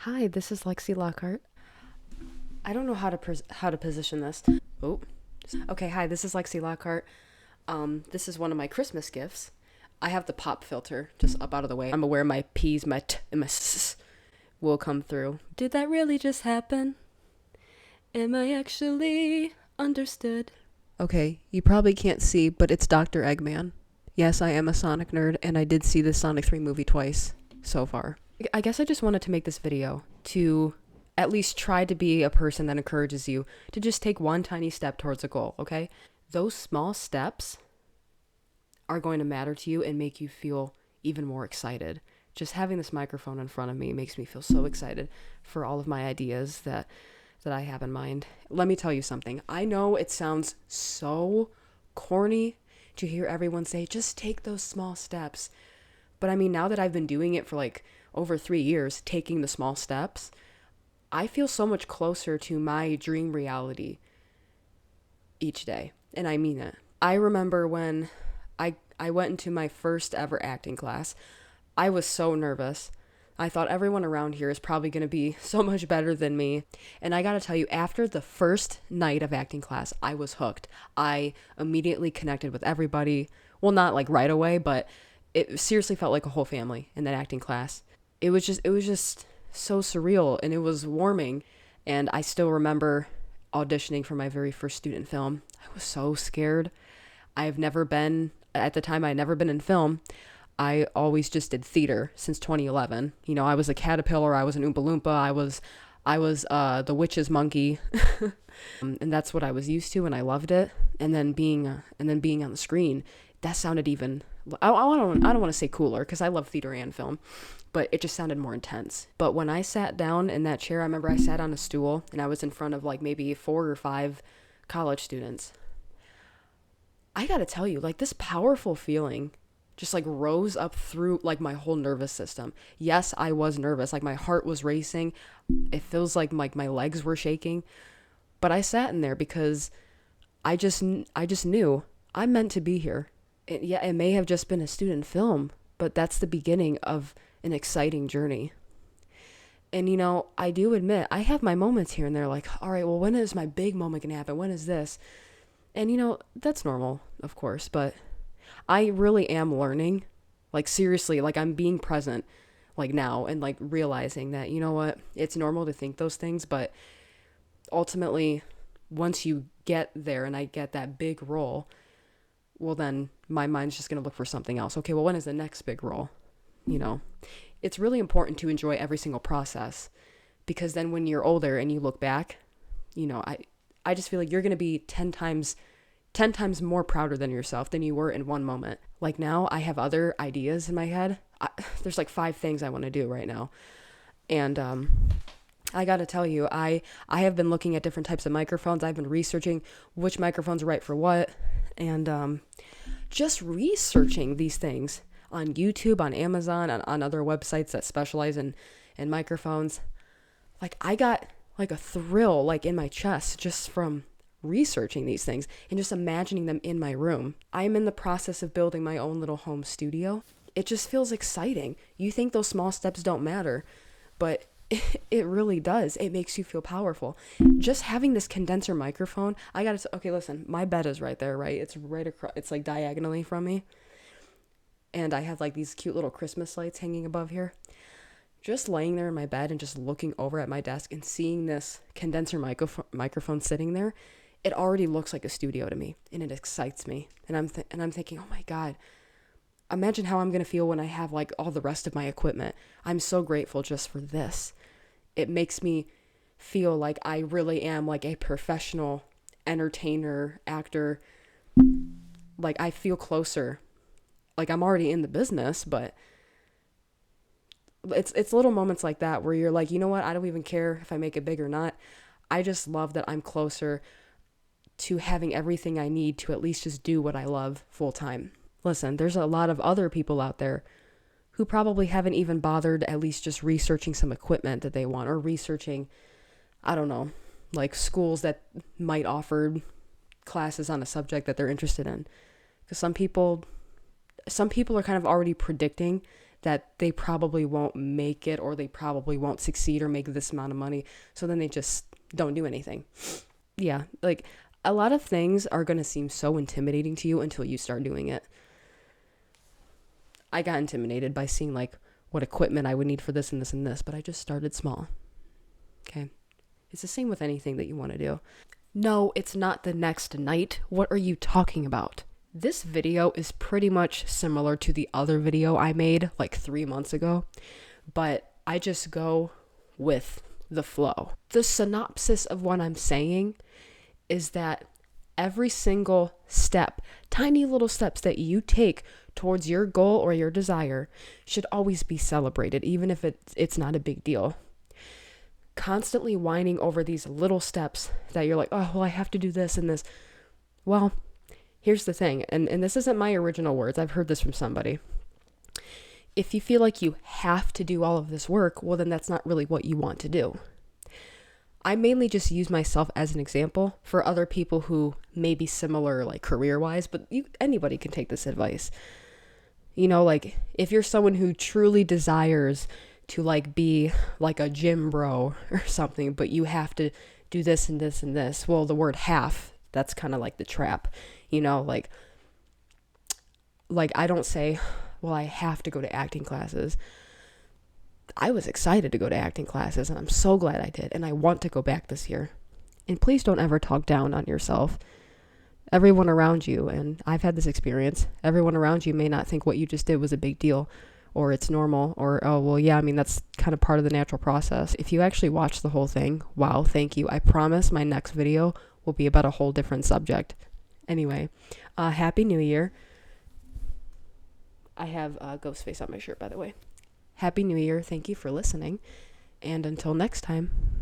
Hi, this is Lexi Lockhart. I don't know how to position this. Oh, okay. Hi, this is Lexi Lockhart. This is one of my Christmas gifts. I have the pop filter just up out of the way. I'm aware my P's, my T, and my S will come through. Did that really just happen? Am I actually understood? Okay, you probably can't see, but it's Dr. Eggman. Yes, I am a Sonic nerd, and I did see the Sonic 3 movie twice so far. I guess I just wanted to make this video to at least try to be a person that encourages you to just take one tiny step towards a goal, okay? Those small steps are going to matter to you and make you feel even more excited. Just having this microphone in front of me makes me feel so excited for all of my ideas that I have in mind. Let me tell you something. I know it sounds so corny to hear everyone say, just take those small steps. But I mean, now that I've been doing it for like over 3 years, taking the small steps, I feel so much closer to my dream reality each day. And I mean it. I remember when I went into my first ever acting class. I was so nervous. I thought everyone around here is probably going to be so much better than me. And I got to tell you, after the first night of acting class, I was hooked. I immediately connected with everybody. Well, not like right away, but it seriously felt like a whole family in that acting class. It was just so surreal, and it was warming. And I still remember auditioning for my very first student film. I was so scared. I've never been, at the time, I had never been in film. I always just did theater since 2011. You know, I was a caterpillar, I was an Oompa Loompa, I was the witch's monkey, and that's what I was used to, and I loved it. And then being on the screen, that sounded even. I don't want to say cooler because I love theater and film, but it just sounded more intense. But when I sat down in that chair, I remember I sat on a stool and I was in front of like maybe 4 or 5 college students. I gotta tell you, like this powerful feeling just like rose up through like my whole nervous system. Yes, I was nervous. Like my heart was racing. It feels like my legs were shaking. But I sat in there because I just knew I'm meant to be here. Yeah, it may have just been a student film, but that's the beginning of an exciting journey. And you know, I do admit I have my moments here and there like, all right, well, when is my big moment gonna happen? When is this? And you know, that's normal, of course, but I really am learning. Like seriously, like I'm being present like now and like realizing that, you know what, it's normal to think those things, but ultimately once you get there and I get that big role, well then my mind's just going to look for something else. Okay, well when is the next big role? You know, it's really important to enjoy every single process because then when you're older and you look back, you know, I just feel like you're going to be 10 times more prouder than yourself than you were in one moment. Like now I have other ideas in my head. There's like 5 things I want to do right now. And I got to tell you, I have been looking at different types of microphones. I've been researching which microphones are right for what, and just researching these things on YouTube, on Amazon, on other websites that specialize in microphones. Like I got like a thrill like in my chest just from researching these things and just imagining them in my room. I'm in the process of building my own little home studio. It just feels exciting. You think those small steps don't matter, but it really does. It makes you feel powerful. Just having this condenser microphone, okay, listen, my bed is right there, right? It's right across, it's like diagonally from me. And I have like these cute little Christmas lights hanging above here. Just laying there in my bed and just looking over at my desk and seeing this condenser microphone sitting there, it already looks like a studio to me and it excites me. And I'm thinking, oh my God, imagine how I'm going to feel when I have like all the rest of my equipment. I'm so grateful just for this. It makes me feel like I really am like a professional entertainer, actor. Like I feel closer. Like I'm already in the business, but it's little moments like that where you're like, you know what? I don't even care if I make it big or not. I just love that I'm closer to having everything I need to at least just do what I love full time. Listen, there's a lot of other people out there who probably haven't even bothered at least just researching some equipment that they want or researching, I don't know, like schools that might offer classes on a subject that they're interested in. Because some people are kind of already predicting that they probably won't make it, or they probably won't succeed or make this amount of money. So then they just don't do anything. Yeah, like a lot of things are going to seem so intimidating to you until you start doing it. I got intimidated by seeing like what equipment I would need for this and this and this, but I just started small. Okay. It's the same with anything that you want to do. No, it's not the next night. What are you talking about? This video is pretty much similar to the other video I made like 3 months ago, but I just go with the flow. The synopsis of what I'm saying is that every single step, tiny little steps that you take towards your goal or your desire should always be celebrated, even if it's not a big deal. Constantly whining over these little steps that you're like, oh, well, I have to do this and this. Well, here's the thing, and this isn't my original words. I've heard this from somebody. If you feel like you have to do all of this work, well, then that's not really what you want to do. I mainly just use myself as an example for other people who may be similar, like career-wise, but anybody can take this advice. You know, like if you're someone who truly desires to like be like a gym bro or something, but you have to do this and this and this. Well, the word have, that's kind of like the trap, you know, like I don't say, well, I have to go to acting classes. I was excited to go to acting classes and I'm so glad I did. And I want to go back this year. And please don't ever talk down on yourself. Everyone around you, and I've had this experience, everyone around you may not think what you just did was a big deal, or it's normal, or, oh, well, yeah, I mean, that's kind of part of the natural process. If you actually watch the whole thing, wow, thank you. I promise my next video will be about a whole different subject. Anyway, Happy New Year. I have Ghostface on my shirt, by the way. Happy New Year. Thank you for listening. And until next time.